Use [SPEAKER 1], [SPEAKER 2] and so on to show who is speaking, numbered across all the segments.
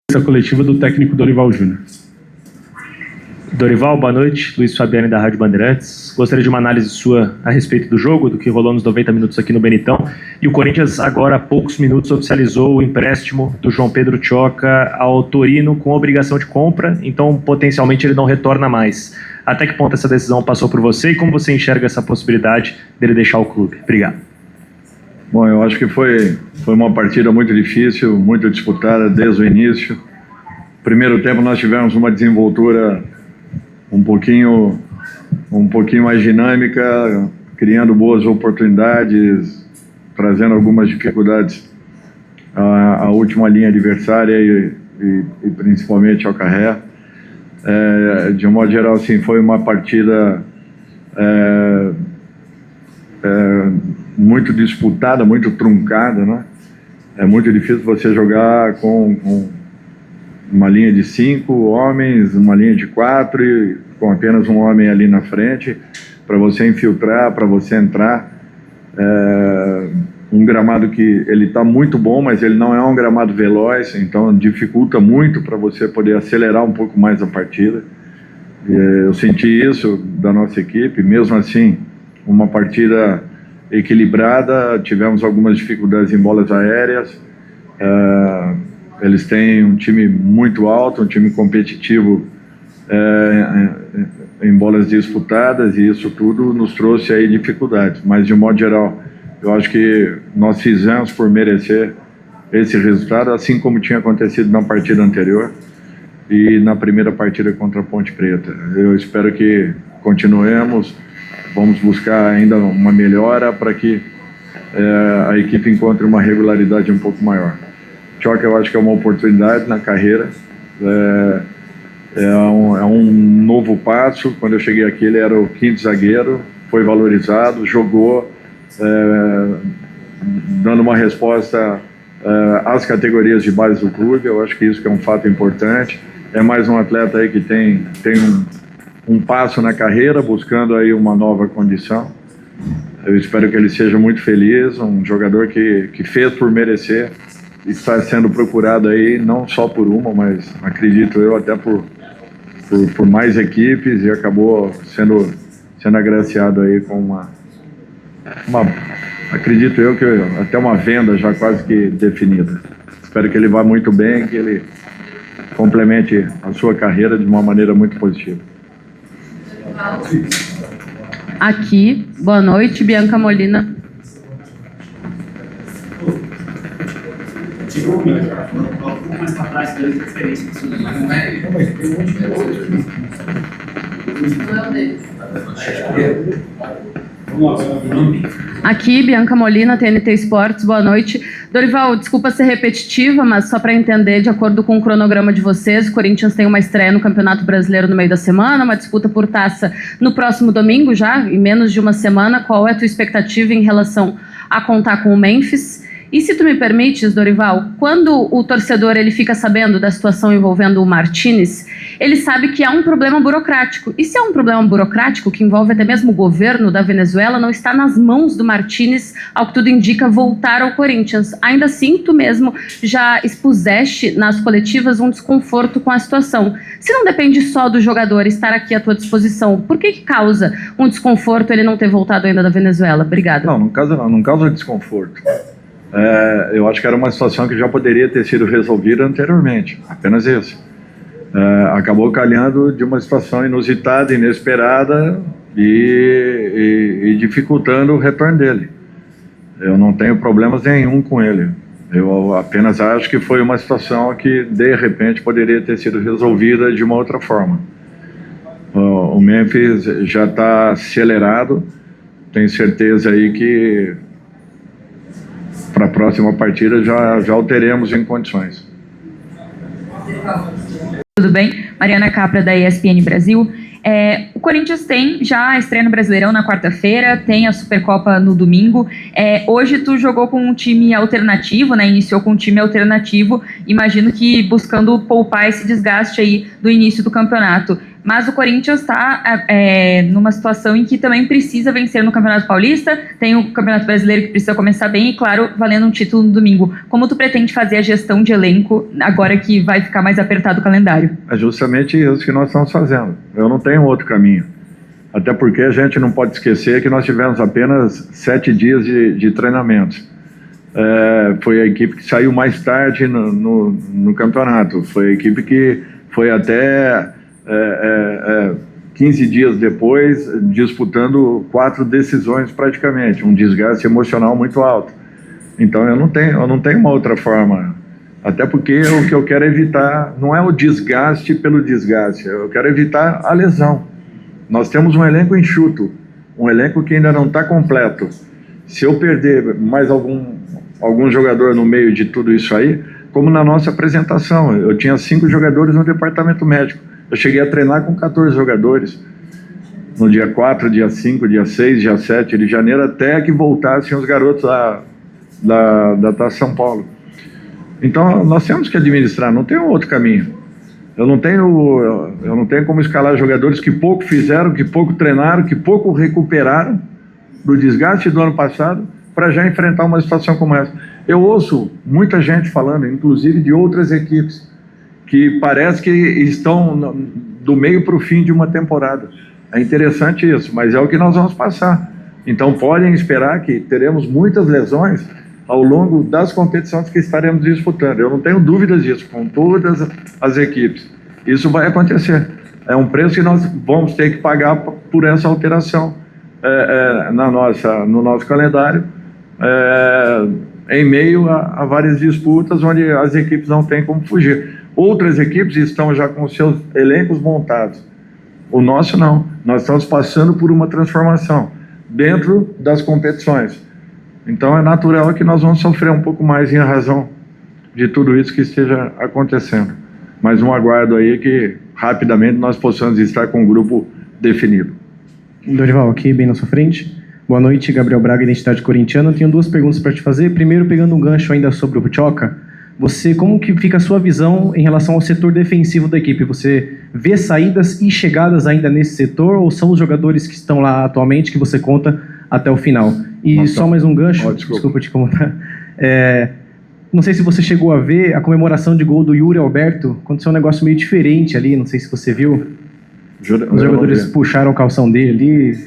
[SPEAKER 1] Essa coletiva do técnico Dorival Júnior. Dorival, boa noite. Luiz Fabiani, da Rádio Bandeirantes. Gostaria de uma análise sua a respeito do jogo, do que rolou nos 90 minutos aqui no Benitão. E o Corinthians, agora há poucos minutos, oficializou o empréstimo do João Pedro Tchoca ao Torino com obrigação de compra, então potencialmente ele não retorna mais. Até que ponto essa decisão passou por você e como você enxerga essa possibilidade dele deixar o clube? Obrigado.
[SPEAKER 2] Bom, eu acho que foi uma partida muito difícil, muito disputada desde o início. Primeiro tempo nós tivemos uma desenvoltura um pouquinho mais dinâmica, criando boas oportunidades, trazendo algumas dificuldades à última linha adversária e principalmente ao Carré. De um modo geral, assim, foi uma partida muito disputada, muito truncada, né? É muito difícil você jogar com uma linha de 5 homens, uma linha de 4 e com apenas um homem ali na frente para você infiltrar, para você entrar. Um gramado que ele está muito bom, mas ele não é um gramado veloz, então dificulta muito para você poder acelerar um pouco mais a partida. Eu senti isso da nossa equipe, mesmo assim, uma partida equilibrada, tivemos algumas dificuldades em bolas aéreas. Eles têm um time muito alto, um time competitivo em bolas disputadas, e isso tudo nos trouxe aí dificuldades, mas de um modo geral eu acho que nós fizemos por merecer esse resultado, assim como tinha acontecido na partida anterior e na primeira partida contra a Ponte Preta. Eu espero que continuemos. Vamos buscar ainda uma melhora para que a equipe encontre uma regularidade um pouco maior. Tchoca, eu acho que é uma oportunidade na carreira, é um novo passo. Quando eu cheguei aqui ele era o 5º zagueiro, foi valorizado, jogou, dando uma resposta às categorias de base do clube. Eu acho que isso que é um fato importante. É mais um atleta aí que tem um passo na carreira, buscando aí uma nova condição. Eu espero que ele seja muito feliz, um jogador que fez por merecer, está sendo procurado aí não só por uma, mas acredito eu até por mais equipes, e acabou sendo agraciado aí com uma acredito eu que até uma venda já quase que definida. Espero que ele vá muito bem, que ele complemente a sua carreira de uma maneira muito positiva.
[SPEAKER 3] Aqui, boa noite, Bianca Molina. Aqui, Bianca Molina, TNT Esportes, boa noite. Dorival, desculpa ser repetitiva, mas só para entender, de acordo com o cronograma de vocês, o Corinthians tem uma estreia no Campeonato Brasileiro no meio da semana, uma disputa por taça no próximo domingo já, em menos de uma semana. Qual é a tua expectativa em relação a contar com o Memphis? E se tu me permites, Dorival, quando o torcedor ele fica sabendo da situação envolvendo o Martínez, ele sabe que há um problema burocrático. E se há um problema burocrático que envolve até mesmo o governo da Venezuela, não está nas mãos do Martínez, ao que tudo indica, voltar ao Corinthians. Ainda assim, tu mesmo já expuseste nas coletivas um desconforto com a situação. Se não depende só do jogador estar aqui à tua disposição, por que causa um desconforto ele não ter voltado ainda da Venezuela? Obrigada.
[SPEAKER 2] Não causa desconforto. Eu acho que era uma situação que já poderia ter sido resolvida anteriormente, apenas isso. Acabou calhando de uma situação inusitada, inesperada e dificultando o retorno dele. Eu não tenho problemas nenhum com ele. Eu apenas acho que foi uma situação que de repente poderia ter sido resolvida de uma outra forma. O Memphis já está acelerado, tenho certeza aí que para a próxima partida já o teremos em condições.
[SPEAKER 4] Tudo bem? Mariana Capra, da ESPN Brasil. O Corinthians tem já a estreia no Brasileirão na quarta-feira, tem a Supercopa no domingo. Hoje tu jogou com um time alternativo, né? Iniciou com um time alternativo, imagino que buscando poupar esse desgaste aí do início do campeonato. mas o Corinthians está numa situação em que também precisa vencer no Campeonato Paulista, tem o Campeonato Brasileiro que precisa começar bem e, claro, valendo um título no domingo. Como tu pretende fazer a gestão de elenco agora que vai ficar mais apertado o calendário?
[SPEAKER 2] É justamente isso que nós estamos fazendo. Eu não tenho outro caminho. Até porque a gente não pode esquecer que nós tivemos apenas 7 dias de treinamentos. Foi a equipe que saiu mais tarde no campeonato. Foi a equipe que foi até 15 dias depois disputando 4 decisões praticamente. Um desgaste emocional muito alto. Então eu não tenho uma outra forma. Até porque o que eu quero evitar não é o desgaste pelo desgaste. Eu quero evitar a lesão. Nós temos um elenco enxuto, um elenco que ainda não está completo. Se eu perder mais algum jogador no meio de tudo isso aí, como na nossa apresentação, eu tinha 5 jogadores no departamento médico. Eu cheguei a treinar com 14 jogadores. No dia 4, dia 5, dia 6, dia 7 de janeiro, até que voltassem os garotos da Taça São Paulo. Então, nós temos que administrar, não tem outro caminho. Eu não tenho como escalar jogadores que pouco fizeram, que pouco treinaram, que pouco recuperaram do desgaste do ano passado para já enfrentar uma situação como essa. Eu ouço muita gente falando, inclusive de outras equipes, que parece que estão do meio para o fim de uma temporada. É interessante isso, mas é o que nós vamos passar. Então podem esperar que teremos muitas lesões ao longo das competições que estaremos disputando. Eu não tenho dúvidas disso, com todas as equipes. Isso vai acontecer. É um preço que nós vamos ter que pagar por essa alteração no nosso calendário, em meio a várias disputas onde as equipes não têm como fugir. Outras equipes estão já com seus elencos montados. O nosso não. Nós estamos passando por uma transformação dentro das competições. Então é natural que nós vamos sofrer um pouco mais em razão de tudo isso que esteja acontecendo. Mas um aguardo aí que rapidamente nós possamos estar com o grupo definido.
[SPEAKER 5] Dorival, aqui bem na sua frente. Boa noite, Gabriel Braga, Identidade Corintiana. Eu tenho 2 perguntas para te fazer. Primeiro, pegando um gancho ainda sobre o Tchoka, como que fica a sua visão em relação ao setor defensivo da equipe? Você vê saídas e chegadas ainda nesse setor ou são os jogadores que estão lá atualmente que você conta até o final? E Nossa, só mais um gancho, desculpa te incomodar. Não sei se você chegou a ver a comemoração de gol do Yuri Alberto. Aconteceu um negócio meio diferente ali, não sei se você viu. Os jogadores puxaram o calção dele ali.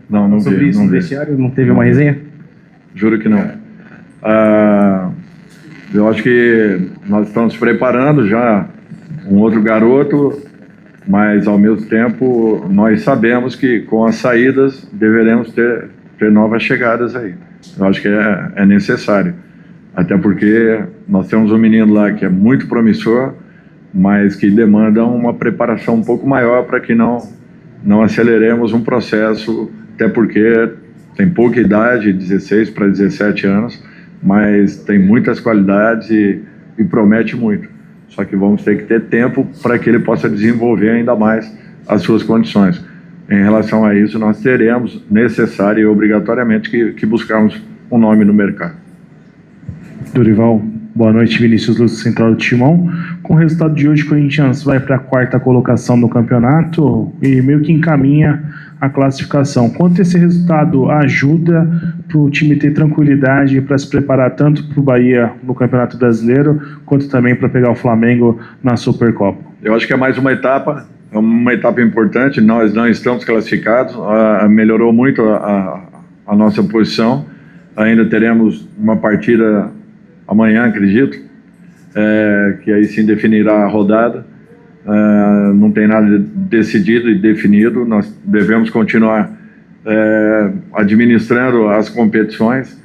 [SPEAKER 2] Não
[SPEAKER 5] sobre
[SPEAKER 2] vi.
[SPEAKER 5] Isso no vestiário, não teve uma resenha?
[SPEAKER 2] Juro que não. Eu acho que nós estamos preparando já um outro garoto, mas ao mesmo tempo nós sabemos que com as saídas deveremos ter novas chegadas aí. Eu acho que é necessário. Até porque nós temos um menino lá que é muito promissor, mas que demanda uma preparação um pouco maior para que não aceleremos um processo, até porque tem pouca idade, 16 para 17 anos, mas tem muitas qualidades e promete muito. Só que vamos ter que ter tempo para que ele possa desenvolver ainda mais as suas condições. Em relação a isso, nós teremos necessário e obrigatoriamente que buscarmos um nome no mercado.
[SPEAKER 6] Dorival, boa noite, Vinícius Lúcio, Central do Timão. Com o resultado de hoje, o Corinthians vai para a 4ª colocação no campeonato e meio que encaminha a classificação. Quanto esse resultado ajuda para o time ter tranquilidade para se preparar tanto para o Bahia no Campeonato Brasileiro, quanto também para pegar o Flamengo na Supercopa?
[SPEAKER 2] Eu acho que é mais uma etapa importante. Nós não estamos classificados, melhorou muito a nossa posição. Ainda teremos uma partida amanhã, acredito, que aí sim definirá a rodada. Não tem nada decidido e definido. Nós devemos continuar administrando as competições.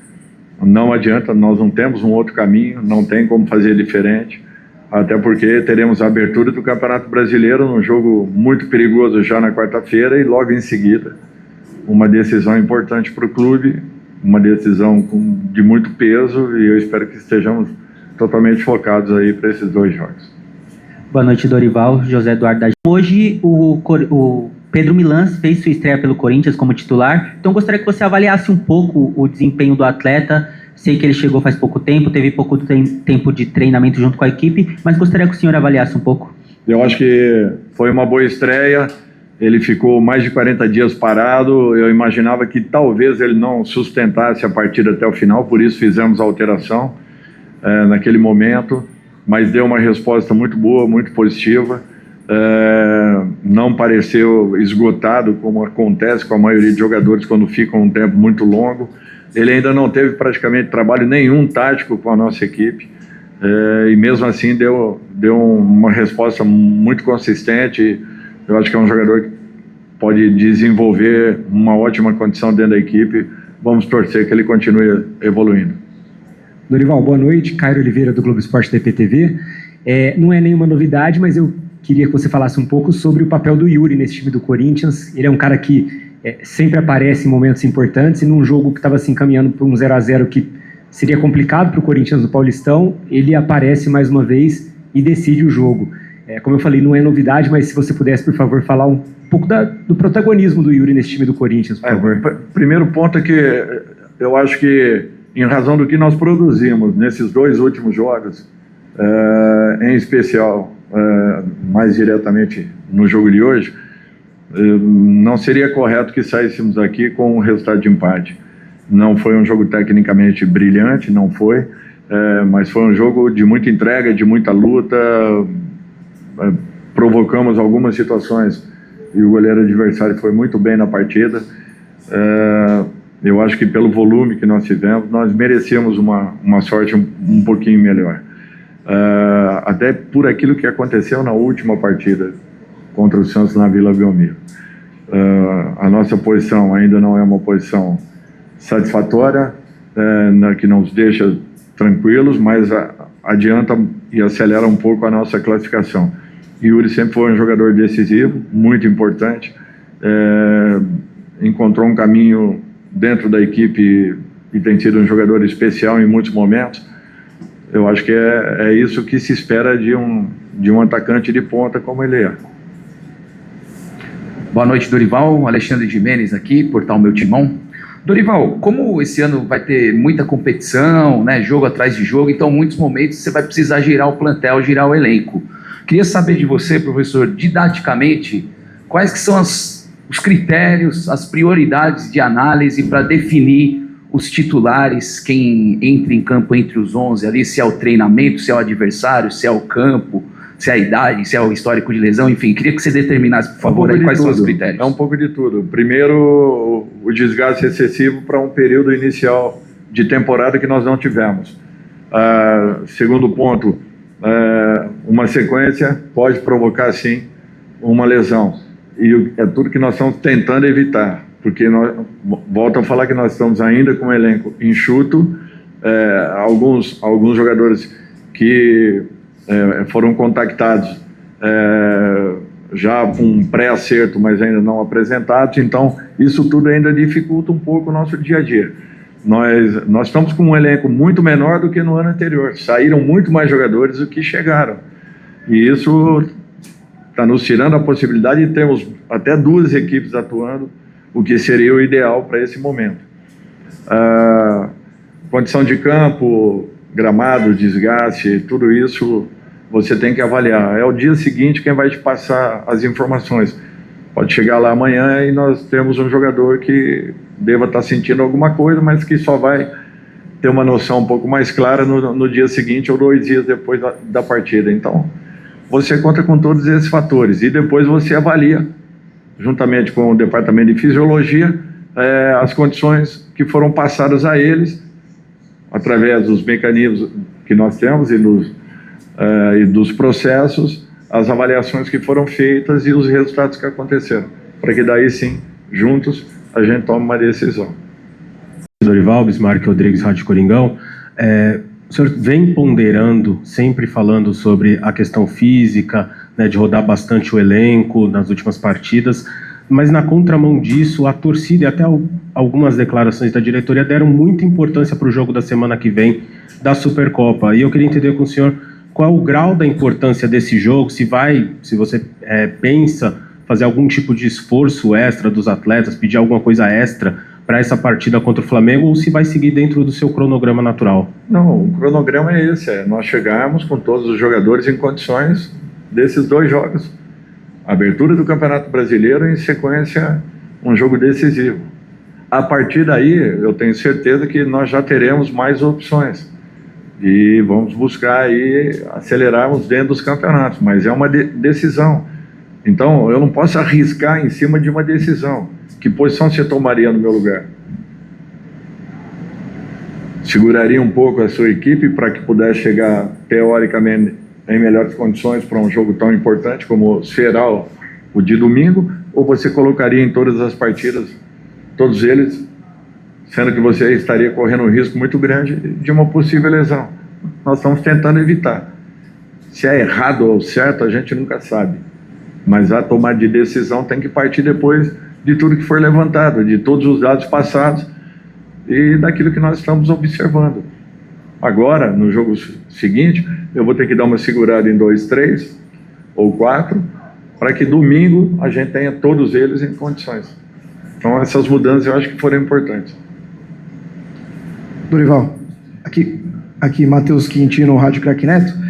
[SPEAKER 2] Não adianta, nós não temos um outro caminho, não tem como fazer diferente, até porque teremos a abertura do Campeonato Brasileiro num jogo muito perigoso já na quarta-feira e logo em seguida uma decisão importante para o clube, uma decisão de muito peso, e eu espero que estejamos totalmente focados aí para esses 2 jogos.
[SPEAKER 7] Boa noite, Dorival. José Eduardo da... Hoje o Pedro Milans fez sua estreia pelo Corinthians como titular, então gostaria que você avaliasse um pouco o desempenho do atleta. Sei que ele chegou faz pouco tempo, teve pouco tempo de treinamento junto com a equipe, mas gostaria que o senhor avaliasse um pouco.
[SPEAKER 2] Eu acho que foi uma boa estreia. Ele ficou mais de 40 dias parado. Eu imaginava que talvez ele não sustentasse a partida até o final, por isso fizemos a alteração naquele momento. Mas deu uma resposta muito boa, muito positiva. Não pareceu esgotado, como acontece com a maioria de jogadores quando ficam um tempo muito longo. Ele ainda não teve praticamente trabalho nenhum tático com a nossa equipe. E mesmo assim deu uma resposta muito consistente. Eu acho que é um jogador que pode desenvolver uma ótima condição dentro da equipe. Vamos torcer que ele continue evoluindo.
[SPEAKER 8] Dorival, boa noite. Cairo Oliveira, do Globo Esporte da IPTV. Não é nenhuma novidade, mas eu queria que você falasse um pouco sobre o papel do Yuri nesse time do Corinthians. Ele é um cara que sempre aparece em momentos importantes, e num jogo que estava se encaminhando para um 0-0 que seria complicado para o Corinthians no Paulistão, ele aparece mais uma vez e decide o jogo. Como eu falei, não é novidade, mas se você pudesse, por favor, falar um pouco do protagonismo do Yuri nesse time do Corinthians, por favor.
[SPEAKER 2] Primeiro ponto é que eu acho que, em razão do que nós produzimos nesses 2 últimos jogos, em especial, mais diretamente no jogo de hoje, não seria correto que saíssemos aqui com um resultado de empate. Não foi um jogo tecnicamente brilhante, não foi, mas foi um jogo de muita entrega, de muita luta. Provocamos algumas situações e o goleiro adversário foi muito bem na partida. Eu acho que pelo volume que nós tivemos, nós merecíamos uma sorte um pouquinho melhor. Até por aquilo que aconteceu na última partida contra o Santos na Vila Belmiro. A nossa posição ainda não é uma posição satisfatória, que nos deixa tranquilos, mas adianta e acelera um pouco a nossa classificação. Yuri sempre foi um jogador decisivo, muito importante, encontrou um caminho dentro da equipe e tem sido um jogador especial em muitos momentos. Eu acho que é isso que se espera de um atacante de ponta como ele é.
[SPEAKER 9] Boa noite, Dorival. Alexandre Gimenez aqui, Portal Meu Timão. Dorival, como esse ano vai ter muita competição, né, jogo atrás de jogo, então em muitos momentos você vai precisar girar o plantel, girar o elenco. Queria saber de você, professor, didaticamente, quais que são os critérios, as prioridades de análise para definir os titulares, quem entra em campo entre os 11 ali, se é o treinamento, se é o adversário, se é o campo, se é a idade, se é o histórico de lesão, enfim, queria que você determinasse, por favor, aí, quais são os critérios.
[SPEAKER 2] É um pouco de tudo. Primeiro, o desgaste excessivo para um período inicial de temporada que nós não tivemos. Segundo ponto, uma sequência pode provocar, sim, uma lesão. E é tudo que nós estamos tentando evitar, porque volto a falar que nós estamos ainda com um elenco enxuto, alguns jogadores que foram contactados já com um pré-acerto, mas ainda não apresentados. Então, isso tudo ainda dificulta um pouco o nosso dia a dia. Nós estamos com um elenco muito menor do que no ano anterior. Saíram muito mais jogadores do que chegaram. E isso está nos tirando a possibilidade de termos até 2 equipes atuando, o que seria o ideal para esse momento. Condição de campo, gramado, desgaste, tudo isso você tem que avaliar. É o dia seguinte quem vai te passar as informações. Pode chegar lá amanhã e nós temos um jogador que deva estar sentindo alguma coisa, mas que só vai ter uma noção um pouco mais clara no dia seguinte ou 2 dias depois da partida. Então, você conta com todos esses fatores e depois você avalia, juntamente com o departamento de fisiologia, as condições que foram passadas a eles, através dos mecanismos que nós temos e dos processos, as avaliações que foram feitas e os resultados que aconteceram, para que daí sim, juntos, a gente tome uma decisão.
[SPEAKER 10] Dorival, Bismarck Rodrigues, Rádio Coringão. O senhor vem ponderando, sempre falando sobre a questão física, né, de rodar bastante o elenco nas últimas partidas, mas na contramão disso, a torcida e até algumas declarações da diretoria deram muita importância para o jogo da semana que vem da Supercopa. E eu queria entender com o senhor qual é o grau da importância desse jogo, se você pensa fazer algum tipo de esforço extra dos atletas, pedir alguma coisa extra para essa partida contra o Flamengo, ou se vai seguir dentro do seu cronograma natural?
[SPEAKER 2] Não, o cronograma é esse, nós chegarmos com todos os jogadores em condições desses 2 jogos, abertura do Campeonato Brasileiro e, em sequência, um jogo decisivo. A partir daí, eu tenho certeza que nós já teremos mais opções e vamos buscar aí acelerarmos dentro dos campeonatos, mas é uma decisão. Então, eu não posso arriscar em cima de uma decisão. Que posição você tomaria no meu lugar? Seguraria um pouco a sua equipe para que pudesse chegar, teoricamente, em melhores condições para um jogo tão importante como será o de domingo? Ou você colocaria em todas as partidas, todos eles, sendo que você estaria correndo um risco muito grande de uma possível lesão? Nós estamos tentando evitar. Se é errado ou certo, a gente nunca sabe. Mas a tomada de decisão tem que partir depois de tudo que for levantado, de todos os dados passados e daquilo que nós estamos observando. Agora, no jogo seguinte, eu vou ter que dar uma segurada em 2, 3 ou 4, para que domingo a gente tenha todos eles em condições. Então, essas mudanças eu acho que foram importantes.
[SPEAKER 11] Dorival, aqui Matheus Quintino, Rádio Craque Neto.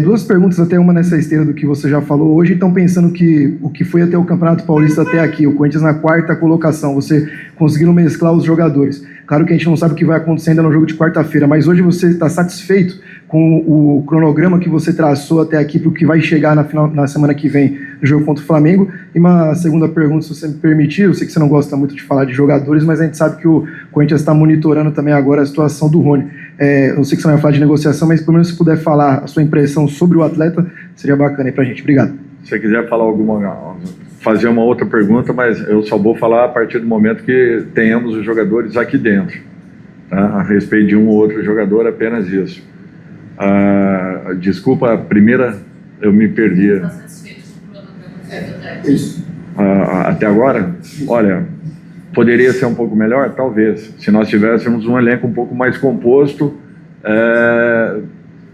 [SPEAKER 11] 2 perguntas, até uma nessa esteira do que você já falou hoje. Então, pensando que o que foi até o Campeonato Paulista até aqui, o Corinthians na 4ª colocação, você conseguindo mesclar os jogadores. Claro que a gente não sabe o que vai acontecer ainda no jogo de quarta-feira, mas hoje você está satisfeito com o cronograma que você traçou até aqui para o que vai chegar na semana que vem no jogo contra o Flamengo? E uma segunda pergunta, se você me permitir, eu sei que você não gosta muito de falar de jogadores, mas a gente sabe que o Corinthians está monitorando também agora a situação do Rony. Eu sei que você não vai falar de negociação, mas pelo menos se puder falar a sua impressão sobre o atleta, seria bacana aí pra gente. Obrigado.
[SPEAKER 2] Se você quiser falar fazer uma outra pergunta, mas eu só vou falar a partir do momento que tenhamos os jogadores aqui dentro. Tá? A respeito de um ou outro jogador, apenas isso. Desculpa, a primeira eu me perdi. Até agora? Olha, poderia ser um pouco melhor? Talvez. Se nós tivéssemos um elenco um pouco mais composto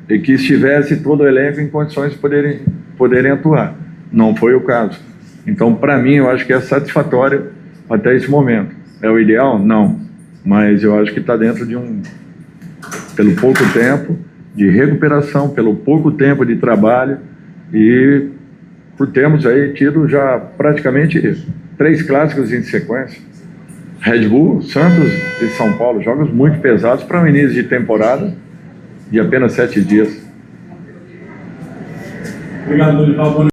[SPEAKER 2] e que estivesse todo o elenco em condições de poderem atuar. Não foi o caso. Então, para mim, eu acho que é satisfatório até esse momento. É o ideal? Não. Mas eu acho que está dentro de pelo pouco tempo de recuperação, pelo pouco tempo de trabalho e por termos aí tido já praticamente 3 clássicos em sequência. Red Bull, Santos e São Paulo, jogos muito pesados para um início de temporada de apenas 7 dias.
[SPEAKER 6] Obrigado, Dorival.